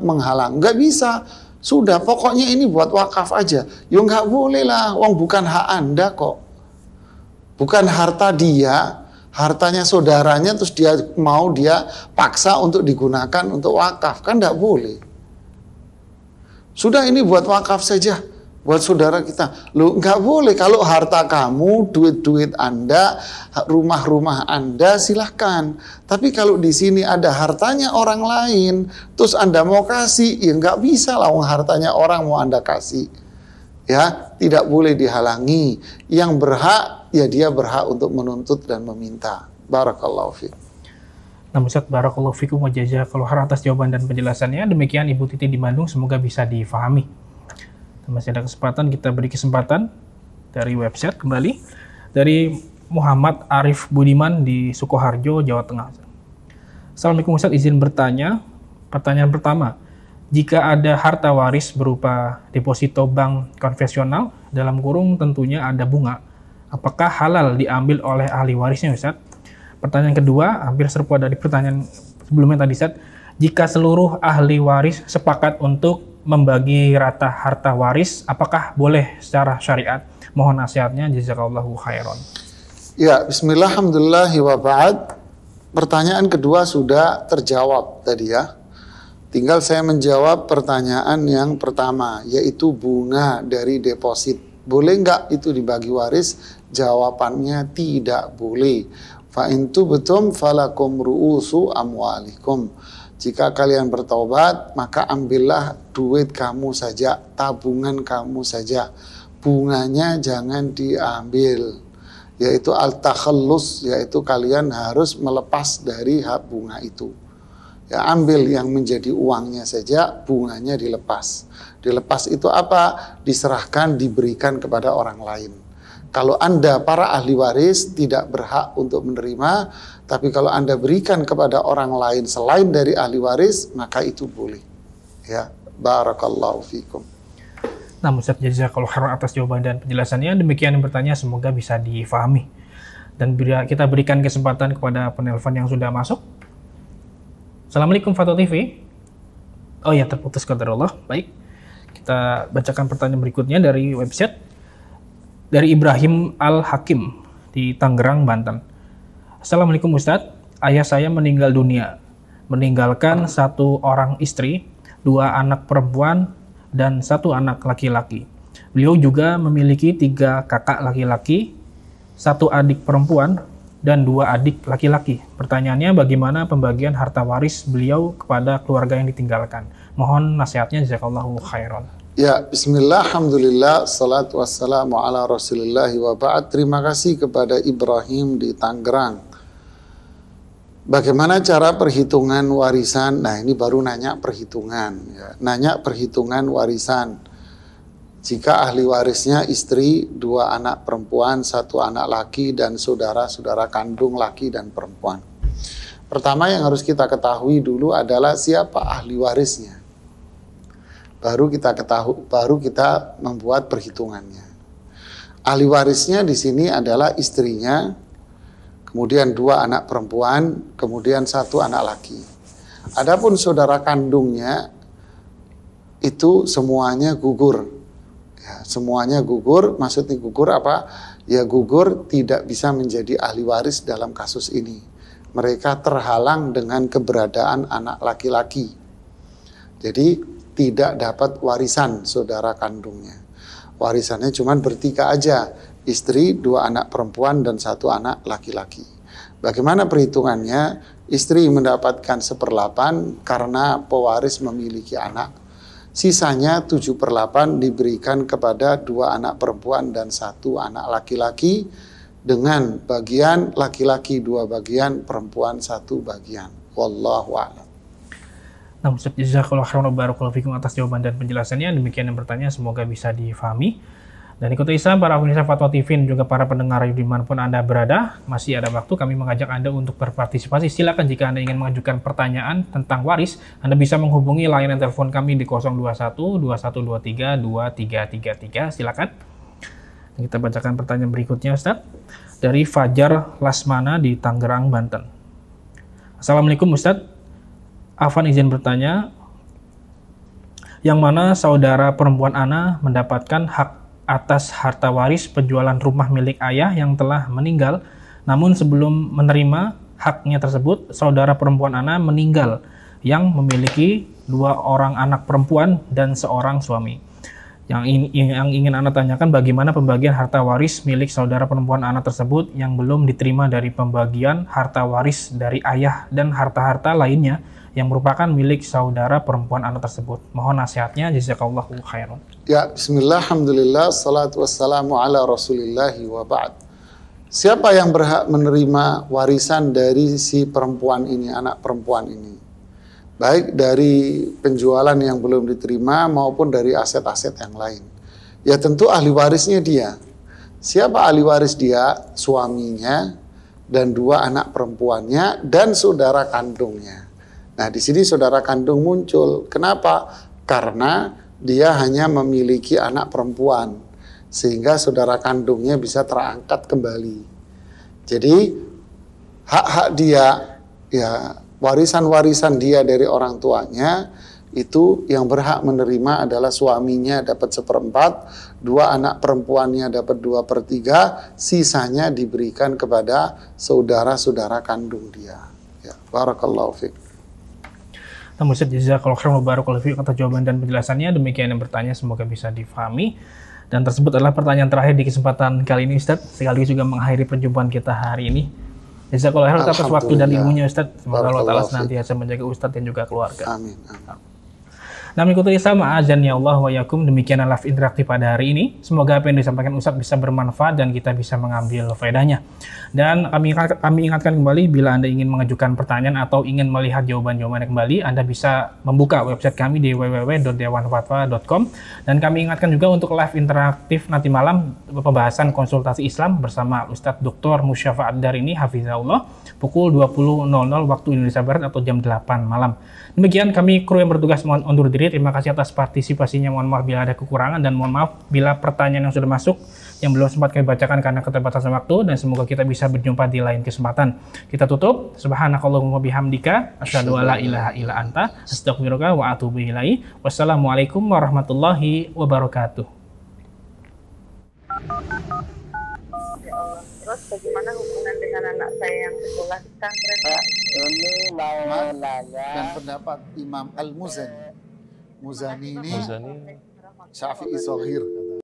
Speaker 3: menghalang. Nggak bisa. Sudah pokoknya ini buat wakaf aja. Ya nggak boleh lah. Wong bukan hak Anda kok. Bukan harta dia. Hartanya saudaranya terus dia mau dia paksa untuk digunakan untuk wakaf. Kan nggak boleh. Sudah ini buat wakaf saja, buat saudara kita. Loh, nggak boleh kalau harta kamu, duit-duit Anda, rumah-rumah Anda, silahkan. Tapi kalau di sini ada hartanya orang lain, terus Anda mau kasih, ya nggak bisa lah, hartanya orang mau Anda kasih. Ya, tidak boleh dihalangi. Yang berhak, ya dia berhak untuk menuntut dan meminta. Barakallahu fiik.
Speaker 5: Nah, Ustaz, barakallahu fikum wa jazakallahu khairan atas jawaban dan penjelasannya. Demikian Ibu Titi di Bandung, semoga bisa difahami. Dan masih ada kesempatan, kita beri kesempatan dari website kembali. Dari Muhammad Arif Budiman di Sukoharjo, Jawa Tengah. Assalamualaikum Ustaz, izin bertanya. Pertanyaan pertama, jika ada harta waris berupa deposito bank konvensional, dalam kurung tentunya ada bunga, apakah halal diambil oleh ahli warisnya Ustaz? Pertanyaan kedua, hampir serupa dari pertanyaan sebelumnya tadi, Ustaz. Jika seluruh ahli waris sepakat untuk membagi rata harta waris, apakah boleh secara syariat? Mohon nasihatnya, jazakallahu khairan.
Speaker 3: Ya, bismillah, alhamdulillah, wa ba'd. Pertanyaan kedua sudah terjawab tadi ya. Tinggal saya menjawab pertanyaan yang pertama, yaitu bunga dari deposit. Boleh nggak itu dibagi waris? Jawabannya tidak boleh. Fa in tubtum falakum ru'usu amwalikum. Jika kalian bertaubat, maka ambillah duit kamu saja, tabungan kamu saja. Bunganya jangan diambil. Yaitu al-takhallus, yaitu kalian harus melepas dari hak bunga itu. Ya, ambil yang menjadi uangnya saja, bunganya dilepas. Dilepas itu apa? Diserahkan, diberikan kepada orang lain. Kalau Anda para ahli waris tidak berhak untuk menerima, tapi kalau Anda berikan kepada orang lain selain dari ahli waris, maka itu boleh. Ya, barakallahu fikum.
Speaker 5: Nah, Ustaz, jazakallahu khairan atas jawaban dan penjelasannya. Demikian yang bertanya, semoga bisa difahami. Dan kita berikan kesempatan kepada penelpon yang sudah masuk. Assalamualaikum Fatwa TV. Oh ya, terputus qadarullah. Baik, kita bacakan pertanyaan berikutnya dari website. Dari Ibrahim Al-Hakim di Tangerang, Banten. Assalamualaikum Ustadz, ayah saya meninggal dunia, meninggalkan 1 orang istri, 2 anak perempuan, dan 1 anak laki-laki. Beliau juga memiliki 3 kakak laki-laki, 1 adik perempuan, dan 2 adik laki-laki. Pertanyaannya, bagaimana pembagian harta waris beliau kepada keluarga yang ditinggalkan? Mohon nasihatnya, jazakallahu khairan.
Speaker 3: Ya, bismillah, alhamdulillah, salatu wassalamu ala rasulillahi wa ba'd. Terima kasih kepada Ibrahim di Tangerang. Bagaimana cara perhitungan warisan? Nah, ini baru nanya perhitungan. Ya. Nanya perhitungan warisan. Jika ahli warisnya istri, 2 anak perempuan, 1 anak laki, dan saudara-saudara kandung laki dan perempuan. Pertama yang harus kita ketahui dulu adalah siapa ahli warisnya. Baru kita membuat perhitungannya. Ahli warisnya di sini adalah istrinya, kemudian 2 anak perempuan, kemudian 1 anak laki. Adapun saudara kandungnya itu semuanya gugur. Ya, semuanya gugur. Maksudnya gugur apa? Ya gugur, tidak bisa menjadi ahli waris dalam kasus ini. Mereka terhalang dengan keberadaan anak laki-laki. Jadi tidak dapat warisan saudara kandungnya. Warisannya cuma bertiga aja. Istri, 2 anak perempuan, dan 1 anak laki-laki. Bagaimana perhitungannya? Istri mendapatkan 1/8 karena pewaris memiliki anak. Sisanya 7/8 diberikan kepada 2 anak perempuan dan 1 anak laki-laki, dengan bagian laki-laki 2 bagian, perempuan 1 bagian. Wallahu a'lam.
Speaker 5: Nah, Ustaz, jazakallahu khairan wa barakallahu fikum atas jawaban dan penjelasannya. Demikian yang bertanya, semoga bisa difahami. Dan ikuti Islam, para pemirsa Fatwa TV, dan juga para pendengar dimanapun Anda berada, masih ada waktu kami mengajak Anda untuk berpartisipasi. Silakan jika Anda ingin mengajukan pertanyaan tentang waris, Anda bisa menghubungi layanan telepon kami di 021 2123 2333. Silakan. Kita bacakan pertanyaan berikutnya, Ustaz. Dari Fajar Lasmana di Tangerang, Banten. Assalamualaikum Ustaz. Afan izin bertanya, yang mana saudara perempuan Ana mendapatkan hak atas harta waris penjualan rumah milik ayah yang telah meninggal, namun sebelum menerima haknya tersebut, saudara perempuan Ana meninggal yang memiliki 2 orang anak perempuan dan 1 suami. Yang ingin Ana tanyakan, bagaimana pembagian harta waris milik saudara perempuan Ana tersebut yang belum diterima dari pembagian harta waris dari ayah dan harta-harta lainnya yang merupakan milik saudara perempuan anak tersebut. Mohon nasihatnya, jazakallahu khairan.
Speaker 3: Ya, bismillah, alhamdulillah, salatu wassalamu ala rasulillahi wa ba'd. Siapa yang berhak menerima warisan dari si perempuan ini, anak perempuan ini? Baik dari penjualan yang belum diterima maupun dari aset-aset yang lain. Ya tentu ahli warisnya dia. Siapa ahli waris dia? Suaminya dan 2 anak perempuannya dan saudara kandungnya. Nah, di sini saudara kandung muncul. Kenapa? Karena dia hanya memiliki anak perempuan, sehingga saudara kandungnya bisa terangkat kembali. Jadi, hak-hak dia, ya warisan-warisan dia dari orang tuanya, itu yang berhak menerima adalah suaminya dapat 1/4, 2 anak perempuannya dapat 2/3, sisanya diberikan kepada saudara-saudara kandung dia. Ya, barakallahu fiik.
Speaker 5: Namun Ustaz, jazakallahu khairan wa barakallahu fiik atas jawaban dan penjelasannya. Demikian yang bertanya, semoga bisa difahami. Dan tersebut adalah pertanyaan terakhir di kesempatan kali ini, Ustaz. Sekaligus juga mengakhiri perjumpaan kita hari ini. Jazakallahu khairan atas waktu dan ilmunya, Ustaz. Semoga Allah Ta'ala senantiasa menjaga Ustaz dan juga keluarga.
Speaker 3: Amin. Amin.
Speaker 5: Nah, mengikuti Islam, azan ya Allah wa yakum. Demikian live interaktif pada hari ini. Semoga apa yang disampaikan Ustadz bisa bermanfaat dan kita bisa mengambil faedahnya. Dan kami ingatkan kembali, bila Anda ingin mengajukan pertanyaan atau ingin melihat jawaban-jawabannya kembali, Anda bisa membuka website kami di www.dewanfatwa.com. Dan kami ingatkan juga untuk live interaktif nanti malam pembahasan konsultasi Islam bersama Ustadz Dr. Musyafa Ad-Dar ini, hafizahullah, pukul 20.00 waktu Indonesia Barat atau jam 8 malam. Demikian kami kru yang bertugas mohon undur diri. Terima kasih atas partisipasinya. Mohon maaf bila ada kekurangan dan mohon maaf bila pertanyaan yang sudah masuk yang belum sempat kami bacakan karena keterbatasan waktu, dan semoga kita bisa berjumpa di lain kesempatan. Kita tutup. Subhanakallahumma bihamdika asyhadu alla ilaha illa anta astaghfiruka wa atubu ilaihi. Wassalamualaikum warahmatullahi wabarakatuh.
Speaker 1: Terus bagaimana hubungan dengan anak saya yang sekolah di pesantren?
Speaker 2: Ini mau nanya.
Speaker 3: Dan pendapat Imam Al-Muzani. Muzani ini Syafi'i Sohir.